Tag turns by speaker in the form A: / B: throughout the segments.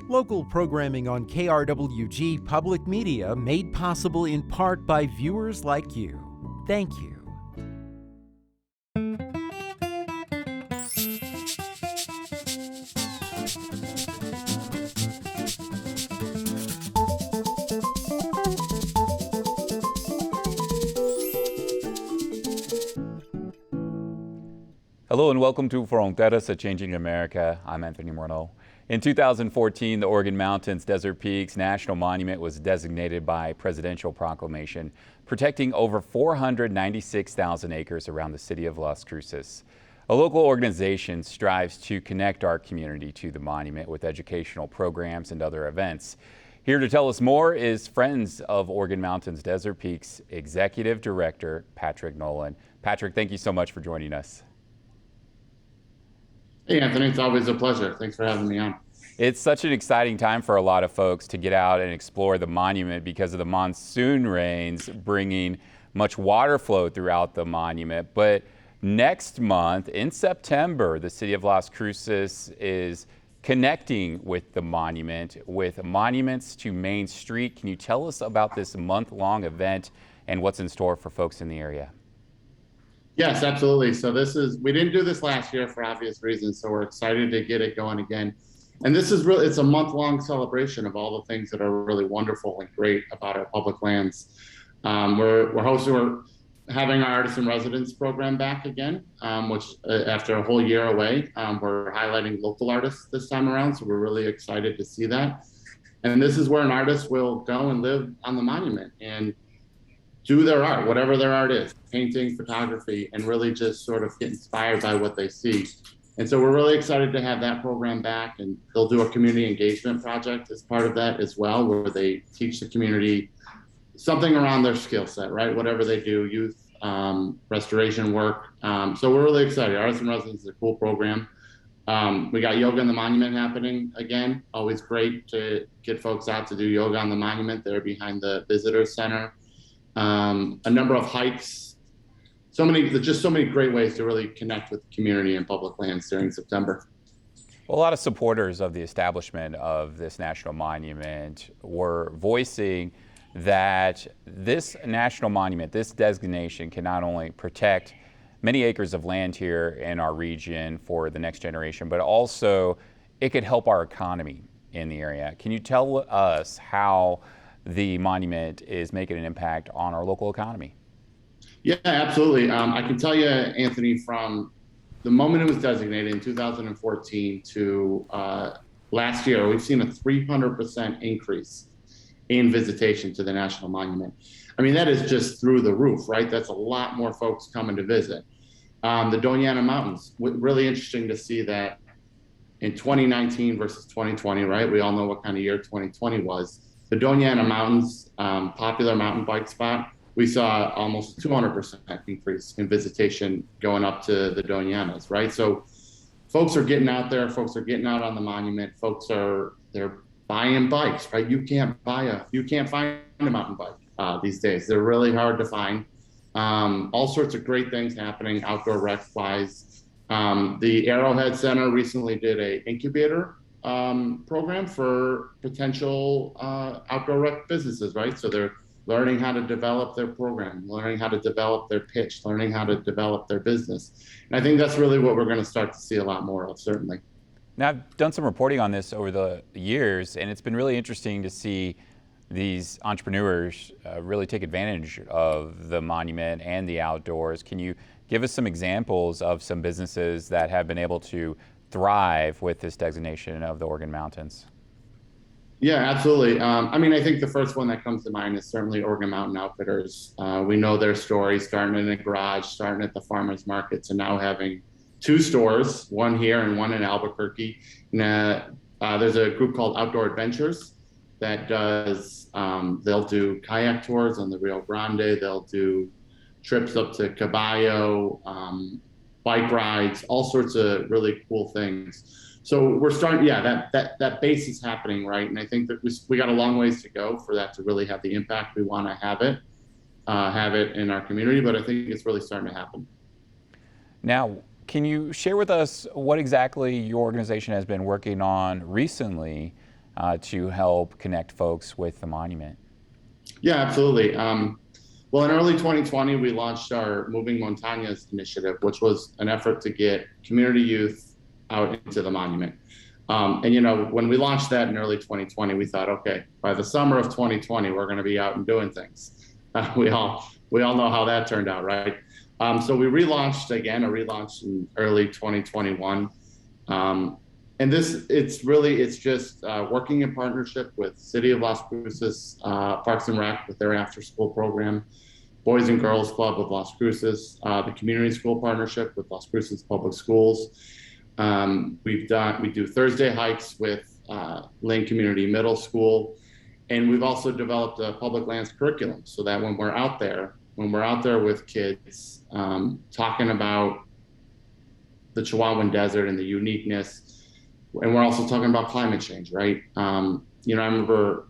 A: Local programming on KRWG Public Media made possible in part by viewers like you. Thank you.
B: Hello and welcome to Fronteras, a Changing America. I'm Anthony Morneau. In 2014, the Oregon Mountains-Desert Peaks National Monument was designated by Presidential Proclamation, protecting over 496,000 acres around the city of Las Cruces. A local organization strives to connect our community to the monument with educational programs and other events. Here to tell us more is Friends of Oregon Mountains-Desert Peaks Executive Director Patrick Nolan. Patrick, thank you so much for joining us.
C: Hey, Anthony, it's always a pleasure. Thanks for having me on.
B: It's such an exciting time for a lot of folks to get out and explore the monument because of the monsoon rains bringing much water flow throughout the monument. But next month, in September, the city of Las Cruces is connecting with the monument with Monuments to Main Street. Can you tell us about this month-long event and what's in store for folks in the area?
C: Yes, absolutely. So we didn't do this last year for obvious reasons, so we're excited to get it going again. And this is really, it's a month-long celebration of all the things that are really wonderful and great about our public lands. We're having our Artist in Residence program back again, which after a whole year away, we're highlighting local artists this time around. So we're really excited to see that. And this is where an artist will go and live on the monument and do their art, whatever their art is, painting, photography, and really just sort of get inspired by what they see. And so we're really excited to have that program back, and they'll do a community engagement project as part of that as well, where they teach the community something around their skill set, right? Whatever they do, youth, restoration work. So we're really excited. Artists in Residence is a cool program. We got Yoga on the Monument happening again. Always great to get folks out to do yoga on the monument there behind the visitor center. A number of hikes, so many great ways to really connect with the community and public lands during September.
B: Well, a lot of supporters of the establishment of this national monument were voicing that this national monument, this designation, can not only protect many acres of land here in our region for the next generation, but also it could help our economy in the area. Can you tell us how the monument is making an impact on our local economy?
C: Yeah, absolutely. I can tell you, Anthony, from the moment it was designated in 2014 to last year, we've seen a 300% increase in visitation to the National Monument. I mean, that is just through the roof, right? That's a lot more folks coming to visit. The Doñana Mountains, really interesting to see that in 2019 versus 2020, right? We all know what kind of year 2020 was. The Doñana Mountains, popular mountain bike spot, we saw almost 200% increase in visitation going up to the Doñanas, right? So folks are getting out there, folks are getting out on the monument, they're buying bikes, right? You can't find a mountain bike these days. They're really hard to find. All sorts of great things happening outdoor rec wise. The Arrowhead Center recently did a incubator program for potential outdoor rec businesses, right? So they're learning how to develop their program, learning how to develop their pitch, learning how to develop their business. And I think that's really what we're going to start to see a lot more of, certainly.
B: Now, I've done some reporting on this over the years, and it's been really interesting to see these entrepreneurs really take advantage of the monument and the outdoors. Can you give us some examples of some businesses that have been able to thrive with this designation of the Oregon Mountains?
C: Yeah, absolutely. I mean, I think the first one that comes to mind is certainly Oregon Mountain Outfitters. We know their story, starting in a garage, starting at the farmers markets, and now having 2 stores, one here and one in Albuquerque. And, there's a group called Outdoor Adventures that does, they'll do kayak tours on the Rio Grande, they'll do trips up to Caballo, bike rides, all sorts of really cool things. So we're starting, that base is happening, right? And I think that we got a long ways to go for that to really have the impact we want to have it in our community, but I think it's really starting to happen.
B: Now, can you share with us what exactly your organization has been working on recently to help connect folks with the monument?
C: Yeah, absolutely. Well, in early 2020, we launched our Moving Montañas initiative, which was an effort to get community youth out into the monument. And when we launched that in early 2020, we thought, okay, by the summer of 2020, we're going to be out and doing things. We all know how that turned out, right? So we relaunched again, a relaunch in early 2021. And it's just working in partnership with City of Las Cruces, Parks and Rec with their after school program, Boys and Girls Club with Las Cruces, the community school partnership with Las Cruces Public Schools. We do Thursday hikes with Lane Community Middle School, and we've also developed a public lands curriculum so that when we're out there with kids, talking about the Chihuahuan Desert and the uniqueness, and we're also talking about climate change, right? I remember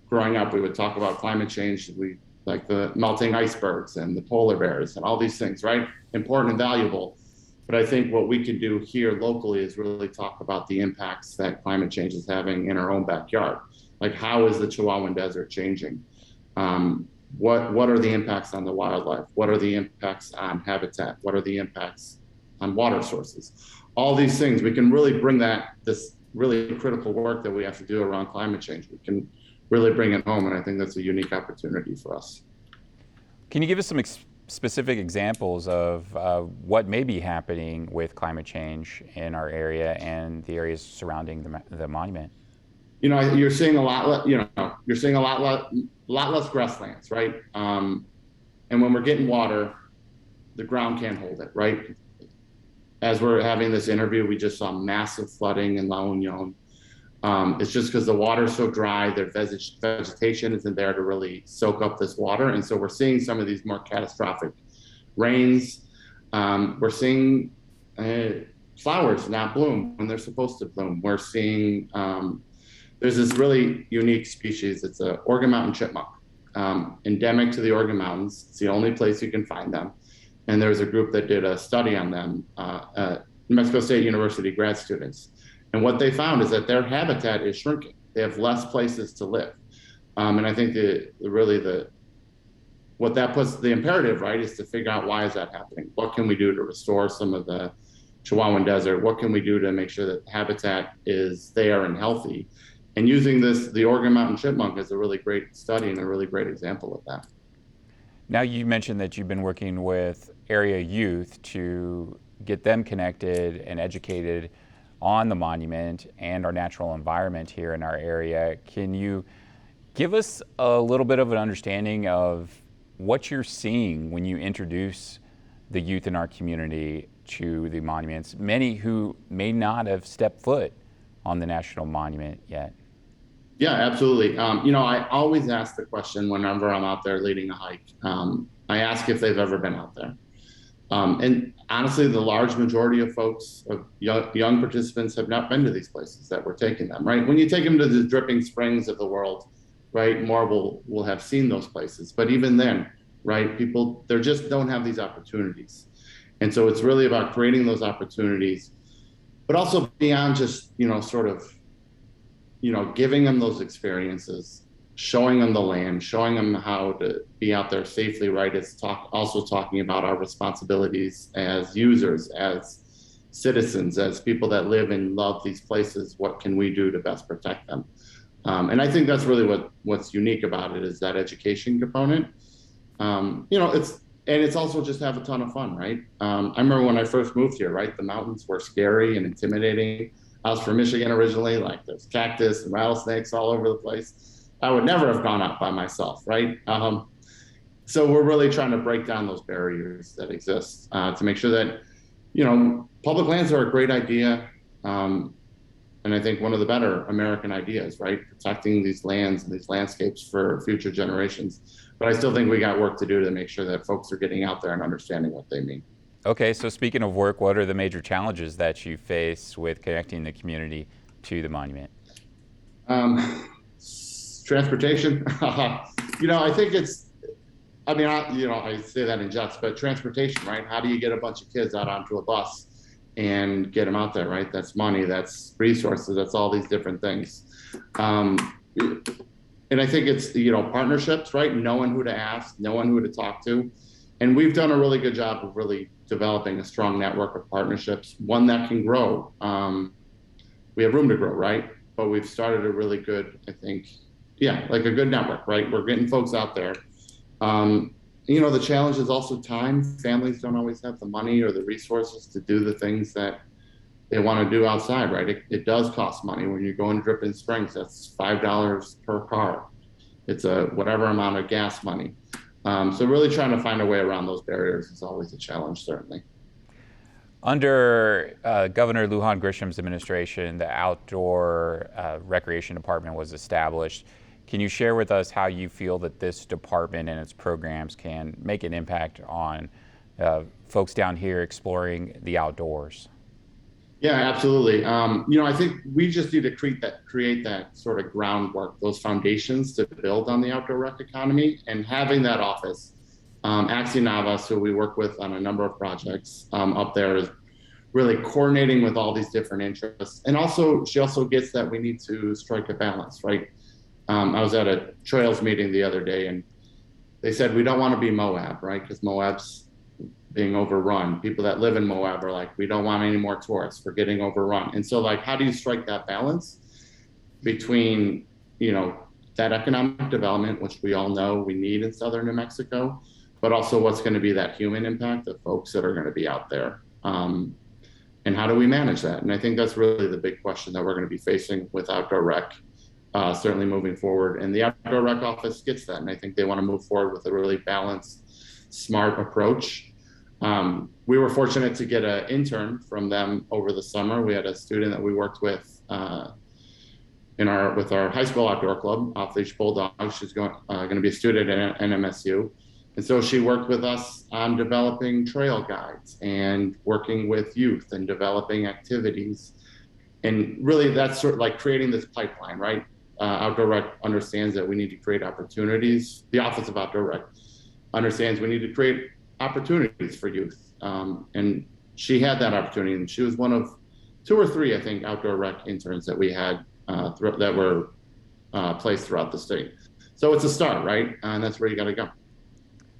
C: growing up, we would talk about climate change, like the melting icebergs and the polar bears and all these things, right? Important and valuable. But I think what we can do here locally is really talk about the impacts that climate change is having in our own backyard. Like, how is the Chihuahuan Desert changing? What are the impacts on the wildlife? What are the impacts on habitat? What are the impacts on water sources? All these things, we can really bring this really critical work that we have to do around climate change. We can really bring it home, and I think that's a unique opportunity for us.
B: Can you give us some specific examples of what may be happening with climate change in our area and the areas surrounding the monument?
C: You're seeing a lot less grasslands, right? And when we're getting water, the ground can't hold it, right? As we're having this interview, we just saw massive flooding in La Union. It's just because the water's so dry, their vegetation isn't there to really soak up this water. And so we're seeing some of these more catastrophic rains. We're seeing flowers not bloom when they're supposed to bloom. We're seeing, there's this really unique species. It's an Organ Mountain chipmunk, endemic to the Organ Mountains. It's the only place you can find them. And there was a group that did a study on them, New Mexico State University grad students. And what they found is that their habitat is shrinking. They have less places to live. And I think what that puts the imperative, right, is to figure out why is that happening? What can we do to restore some of the Chihuahuan Desert? What can we do to make sure that habitat is there and healthy? And using the Organ Mountain chipmunk is a really great study and a really great example of that.
B: Now, you mentioned that you've been working with area youth to get them connected and educated on the monument and our natural environment here in our area. Can you give us a little bit of an understanding of what you're seeing when you introduce the youth in our community to the monuments, many who may not have stepped foot on the national monument yet?
C: Yeah, absolutely. I always ask the question whenever I'm out there leading a hike. I ask if they've ever been out there. And honestly, the large majority of folks, of young participants, have not been to these places that we're taking them, right? When you take them to the dripping springs of the world, right, more will have seen those places. But even then, right, people, they just don't have these opportunities. And so it's really about creating those opportunities, but also beyond just, giving them those experiences, showing them the land, showing them how to be out there safely, right? It's also talking about our responsibilities as users, as citizens, as people that live and love these places. What can we do to best protect them? And I think that's really what's unique about it, is that education component. It's also just have a ton of fun, right? I remember when I first moved here, right? The mountains were scary and intimidating. I was from Michigan originally, like there's cactus and rattlesnakes all over the place. I would never have gone out by myself, right? So we're really trying to break down those barriers that exist to make sure that, public lands are a great idea. And I think one of the better American ideas, right? Protecting these lands and these landscapes for future generations. But I still think we got work to do to make sure that folks are getting out there and understanding what they mean.
B: Okay, so speaking of work, what are the major challenges that you face with connecting the community to the monument?
C: Transportation. I think I say that in jest, but transportation, right? How do you get a bunch of kids out onto a bus and get them out there, right? That's money, that's resources, that's all these different things. Um, and I think it's, partnerships, right? Knowing who to ask, knowing who to talk to. And we've done a really good job of really developing a strong network of partnerships, one that can grow. We have room to grow, right? But we've started a really good, I think, like a good network, right? We're getting folks out there. The challenge is also time. Families don't always have the money or the resources to do the things that they want to do outside, right? It does cost money when you're going Dripping Springs. That's $5 per car. It's a whatever amount of gas money. So really trying to find a way around those barriers is always a challenge, certainly.
B: Under Governor Lujan Grisham's administration, the Outdoor Recreation Department was established. Can you share with us how you feel that this department and its programs can make an impact on folks down here exploring the outdoors?
C: Yeah, absolutely. I think we just need to create that sort of groundwork, those foundations to build on the outdoor rec economy, and having that office. Axie Navas, who we work with on a number of projects up there, is really coordinating with all these different interests. And she also gets that we need to strike a balance, right? I was at a trails meeting the other day, and they said we don't want to be Moab, right? Because Moab's being overrun. People that live in Moab are like, we don't want any more tourists. We're getting overrun. And so, like, how do you strike that balance between, that economic development, which we all know we need in southern New Mexico, but also what's going to be that human impact of folks that are going to be out there? And how do we manage that? And I think that's really the big question that we're going to be facing with outdoor rec, certainly moving forward. And the outdoor rec office gets that. And I think they want to move forward with a really balanced, smart approach. We were fortunate to get an intern from them over the summer. We had a student that we worked with with our high school outdoor club, Off Leash Bulldogs. She's going to be a student at NMSU. And so she worked with us on developing trail guides and working with youth and developing activities. And really that's sort of like creating this pipeline, right? Outdoor Rec understands that we need to create opportunities. The Office of Outdoor Rec understands we need to create opportunities for youth. And she had that opportunity, and she was one of 2 or 3, I think, outdoor rec interns that we had that were placed throughout the state. So it's a start, right? And that's where you got to go.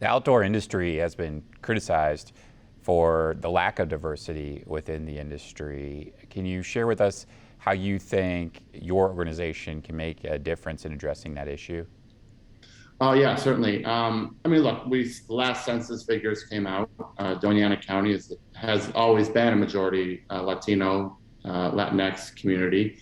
B: The outdoor industry has been criticized for the lack of diversity within the industry. Can you share with us how you think your organization can make a difference in addressing that issue?
C: Oh, yeah, certainly. Look, the last census figures came out. Doña Ana County has always been a majority Latino, Latinx community.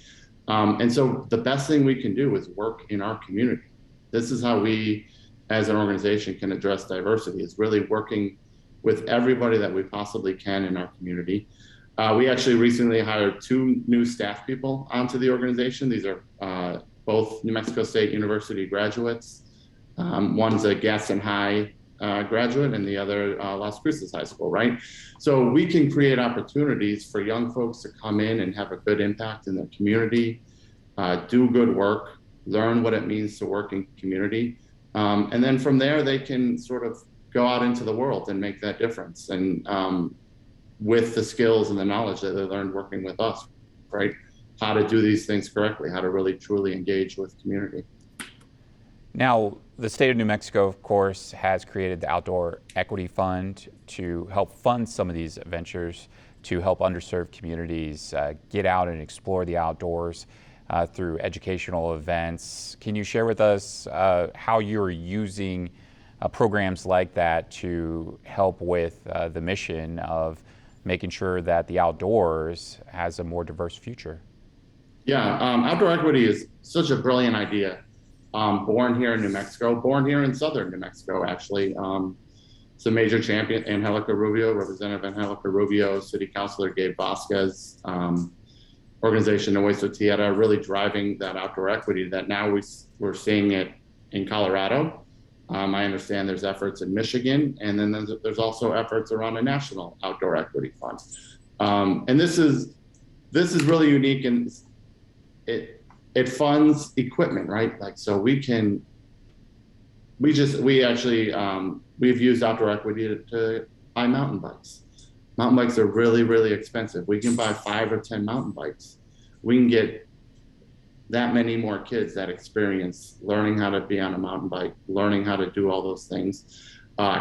C: And so the best thing we can do is work in our community. This is how we, as an organization, can address diversity, is really working with everybody that we possibly can in our community. We actually recently hired 2 new staff people onto the organization. These are both New Mexico State University graduates. One's a Gaston High graduate and the other Las Cruces High School, right? So we can create opportunities for young folks to come in and have a good impact in their community, do good work, learn what it means to work in community. And then from there, they can sort of go out into the world and make that difference. And with the skills and the knowledge that they learned working with us, right? How to do these things correctly, how to really truly engage with community.
B: Now, the state of New Mexico, of course, has created the Outdoor Equity Fund to help fund some of these ventures, to help underserved communities get out and explore the outdoors through educational events. Can you share with us how you're using programs like that to help with the mission of making sure that the outdoors has a more diverse future?
C: Yeah, outdoor equity is such a brilliant idea. Born here in New Mexico, born here in southern New Mexico, actually. It's a major champion, Angelica Rubio, Representative Angelica Rubio, City Councilor Gabe Vasquez, organization Nueso Tierra, really driving that outdoor equity that now we're seeing it in Colorado. I understand there's efforts in Michigan, and then there's also efforts around a national outdoor equity fund. And this is really unique, and it funds equipment, right? Like, so we've used outdoor equity to buy mountain bikes. Mountain bikes are really, really expensive. We can buy 5 or 10 mountain bikes. We can get that many more kids that experience learning how to be on a mountain bike, learning how to do all those things.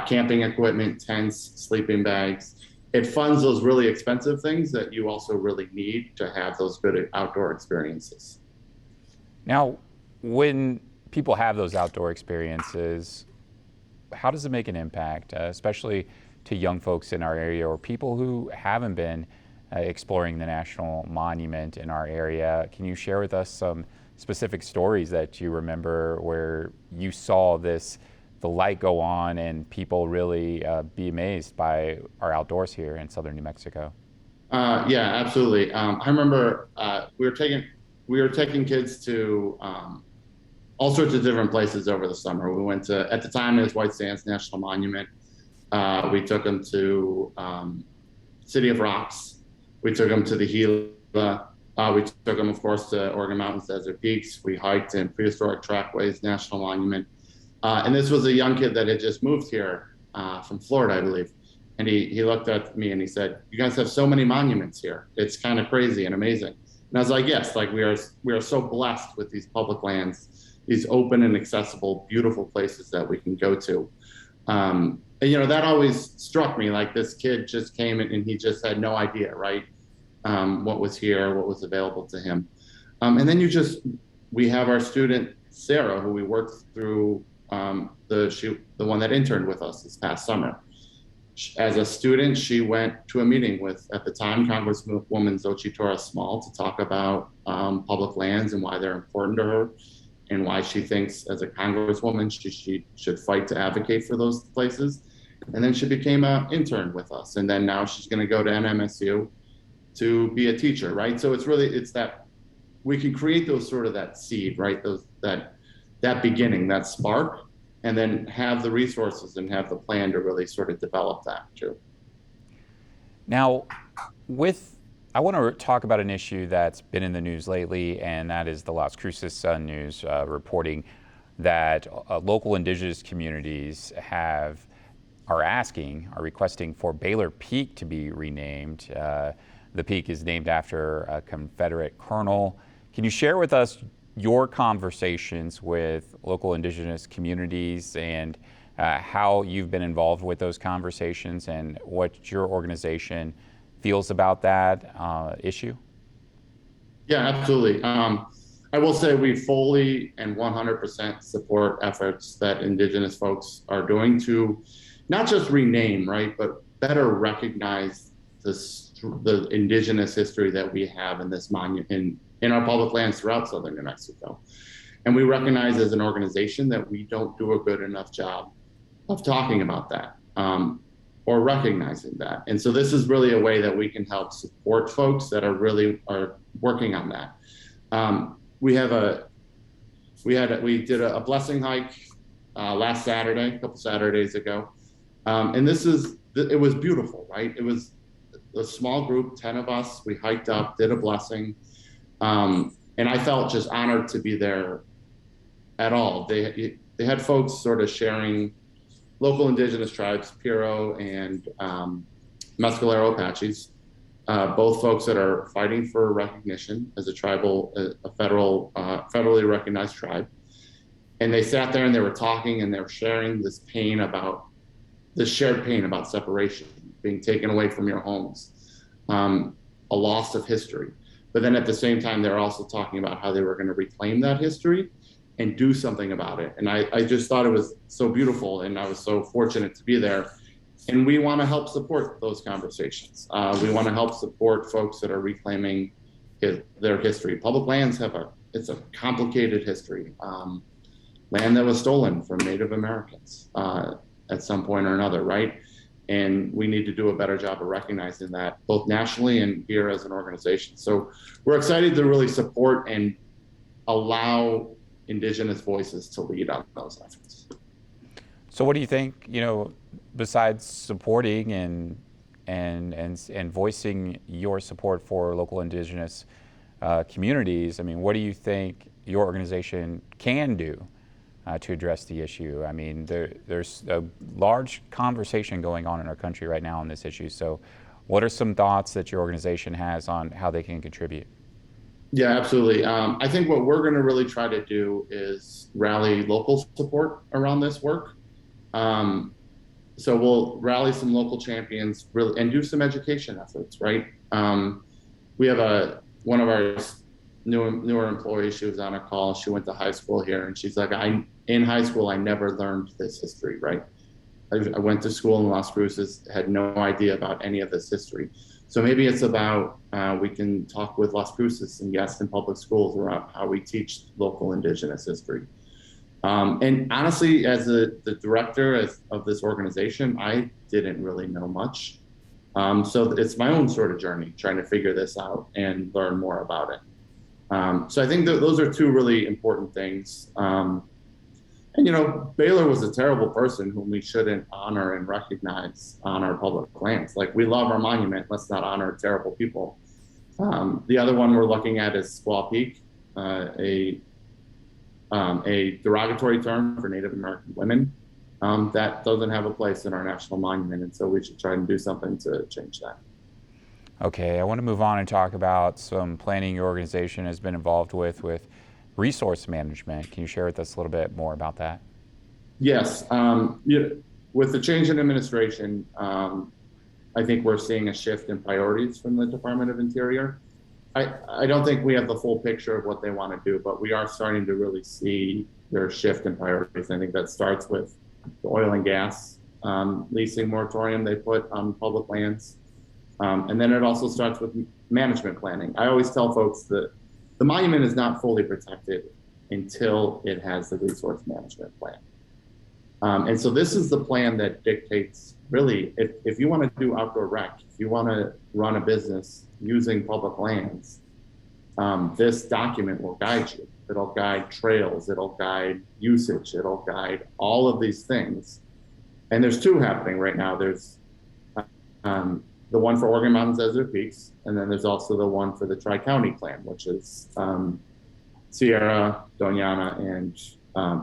C: Camping equipment, tents, sleeping bags. It funds those really expensive things that you also really need to have those good outdoor experiences.
B: Now, when people have those outdoor experiences, how does it make an impact, especially to young folks in our area or people who haven't been exploring the National Monument in our area? Can you share with us some specific stories that you remember where you saw the light go on and people really be amazed by our outdoors here in southern New Mexico?
C: Yeah, absolutely. I remember we were taking kids to all sorts of different places over the summer. We went to, at the time it was White Sands National Monument. We took them to City of Rocks. We took them to the Gila. We took them, of course, to Oregon Mountains Desert Peaks. We hiked in Prehistoric Trackways National Monument. And this was a young kid that had just moved here from Florida, I believe. And he looked at me and he said, "You guys have so many monuments here. It's kind of crazy and amazing." And I was like, "Yes, like we are so blessed with these public lands, these open and accessible, beautiful places that we can go to." And that always struck me, like this kid just came in and he just had no idea, right? What was here, what was available to him. And then we have our student, Sarah, who we worked through, the one that interned with us this past summer. As a student, she went to a meeting with, at the time, Congresswoman Xochitl Torres-Small to talk about public lands and why they're important to her, and why she thinks as a Congresswoman she should fight to advocate for those places. And then she became an intern with us. And then now she's going to go to NMSU to be a teacher, right? So it's that we can create those sort of that seed, right? That beginning, that spark, and then have the resources and have the plan to really sort of develop that too.
B: Now, I want to talk about an issue that's been in the news lately, and that is the Las Cruces Sun News reporting that local indigenous communities are requesting for Baylor Peak to be renamed. The peak is named after a Confederate colonel. Can you share with us your conversations with local indigenous communities and how you've been involved with those conversations and what your organization feels about that issue?
C: Yeah, absolutely. I will say we fully and 100% support efforts that indigenous folks are doing to not just rename, right, but better recognize the indigenous history that we have in this monument, in our public lands throughout southern New Mexico. And we recognize as an organization that we don't do a good enough job of talking about that or recognizing that. And so this is really a way that we can help support folks that are working on that. We did a blessing hike last Saturday, a couple Saturdays ago. And it was beautiful, right? It was a small group, 10 of us. We hiked up, did a blessing. And I felt just honored to be there at all. They had folks sort of sharing local indigenous tribes, Piro and Mescalero Apaches, both folks that are fighting for recognition as a federally recognized tribe. And they sat there and they were talking and they were sharing this shared pain about separation, being taken away from your homes, a loss of history. But then at the same time, they're also talking about how they were going to reclaim that history and do something about it. And I just thought it was so beautiful, and I was so fortunate to be there. And we want to help support those conversations. We want to help support folks that are reclaiming their history. Public lands it's a complicated history. Land that was stolen from Native Americans at some point or another, right? And we need to do a better job of recognizing that both nationally and here as an organization. So we're excited to really support and allow indigenous voices to lead on those efforts.
B: So what do you think, besides supporting and voicing your support for local indigenous communities, I mean, what do you think your organization can do to address the issue? I mean, there's a large conversation going on in our country right now on this issue. So What are some thoughts that your organization has on how they can contribute?
C: Yeah, absolutely. I think what we're going to really try to do is rally local support around this work. So we'll rally some local champions really and do some education efforts, right? We have one of our newer employees. She was on a call. She went to high school here, and she's like, in high school, I never learned this history, right? I went to school in Las Cruces, had no idea about any of this history. So maybe it's about we can talk with Las Cruces and Gaston Public Schools around how we teach local Indigenous history. And honestly, as the director of this organization, I didn't really know much. So it's my own sort of journey trying to figure this out and learn more about it. So I think that those are two really important things. And, Baylor was a terrible person whom we shouldn't honor and recognize on our public lands. Like, we love our monument. Let's not honor terrible people. The other one we're looking at is Squaw Peak, a derogatory term for Native American women that doesn't have a place in our national monument. And so we should try and do something to change that.
B: Okay, I want to move on and talk about some planning your organization has been involved with resource management. Can you share with us a little bit more about that?
C: Yes. With the change in administration, I think we're seeing a shift in priorities from the Department of Interior. I don't think we have the full picture of what they want to do, but we are starting to really see their shift in priorities. I think that starts with the oil and gas leasing moratorium they put on public lands. And then it also starts with management planning. I always tell folks that the monument is not fully protected until it has the resource management plan. And so this is the plan that dictates, really, if you want to do outdoor rec, if you want to run a business using public lands, this document will guide you. It'll guide trails, it'll guide usage, it'll guide all of these things. And there's two happening right now. There's the one for Oregon MountainsDesert Peaks, and then there's also the one for the Tri-County Plan, which is Sierra, Doñana, and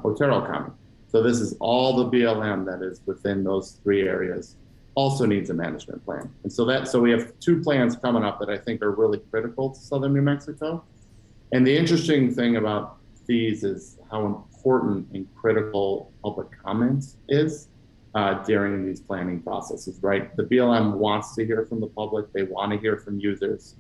C: Otero County. So this is all the BLM that is within those three areas, also needs a management plan. And so we have two plans coming up that I think are really critical to southern New Mexico. And the interesting thing about these is how important and critical public comment is during these planning processes, right? The BLM wants to hear from the public. They want to hear from users.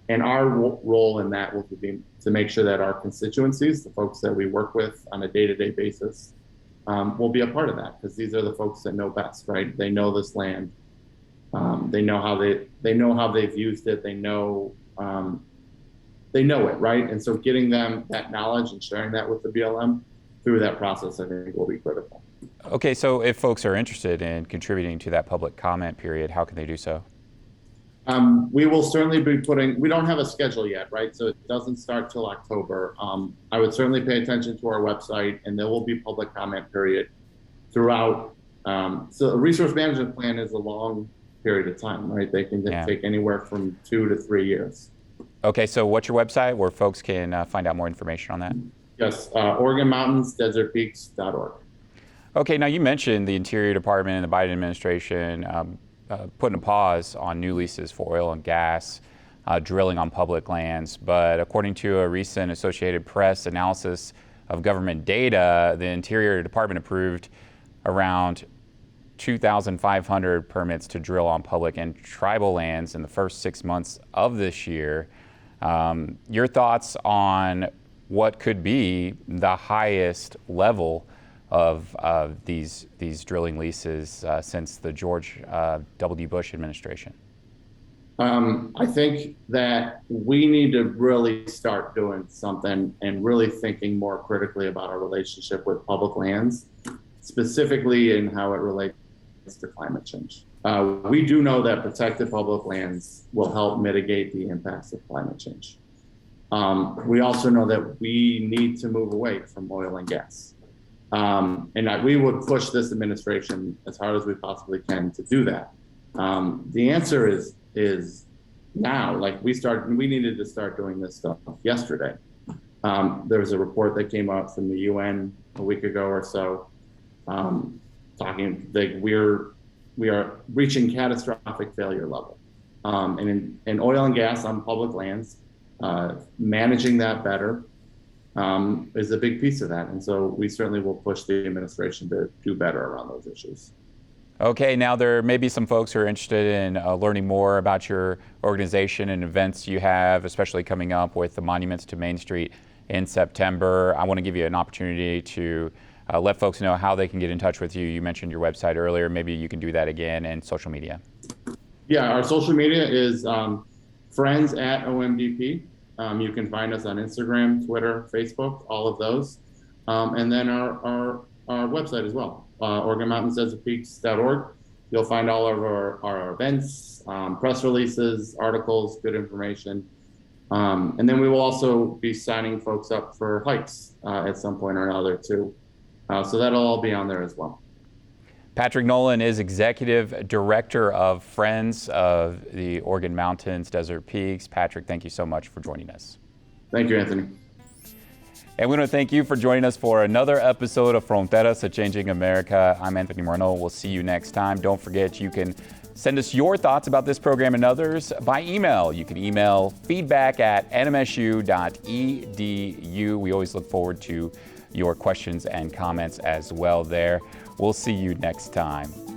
C: And our role in that will be to make sure that our constituencies, the folks that we work with on a day-to-day basis, will be a part of that, because these are the folks that know best, right? They know this land. They know how they've used it. They know it, right? And so getting them that knowledge and sharing that with the BLM through that process, I think, will be critical.
B: Okay, so if folks are interested in contributing to that public comment period, how can they do so?
C: We will certainly be we don't have a schedule yet, right? So it doesn't start till October. I would certainly pay attention to our website, and there will be public comment period throughout. So a resource management plan is a long period of time, right? They can take anywhere from 2 to 3 years.
B: Okay, so what's your website where folks can find out more information on that?
C: Yes, OregonMountainsDesertPeaks.org.
B: Okay, now you mentioned the Interior Department and the Biden administration putting a pause on new leases for oil and gas drilling on public lands. But according to a recent Associated Press analysis of government data, the Interior Department approved around 2,500 permits to drill on public and tribal lands in the first 6 months of this year. Your thoughts on what could be the highest level of these drilling leases since the George W. Bush administration?
C: I think that we need to really start doing something and really thinking more critically about our relationship with public lands, specifically in how it relates to climate change. We do know that protected public lands will help mitigate the impacts of climate change. We also know that we need to move away from oil and gas. And we would push this administration as hard as we possibly can to do that. The answer is now. Like, we needed to start doing this stuff yesterday. There was a report that came out from the UN a week ago or so, talking like we are reaching catastrophic failure level. and in oil and gas on public lands, managing that better is a big piece of that. And so we certainly will push the administration to do better around those issues.
B: Okay, now there may be some folks who are interested in learning more about your organization and events you have, especially coming up with the Monuments to Main Street in September. I want to give you an opportunity to let folks know how they can get in touch with you. You mentioned your website earlier. Maybe you can do that again, and social media.
C: Yeah, our social media is friends at OMDP. You can find us on Instagram, Twitter, Facebook, all of those. And then our website as well, OregonMountainsDesertPeaks.org. You'll find all of our events, press releases, articles, good information. And then we will also be signing folks up for hikes at some point or another too. So that'll all be on there as well.
B: Patrick Nolan is Executive Director of Friends of the Oregon Mountains Desert Peaks. Patrick, thank you so much for joining us.
C: Thank you, Anthony.
B: And we want to thank you for joining us for another episode of Fronteras, a Changing America. I'm Anthony Moreno. We'll see you next time. Don't forget, you can send us your thoughts about this program and others by email. You can email feedback@nmsu.edu. We always look forward to your questions and comments as well there. We'll see you next time.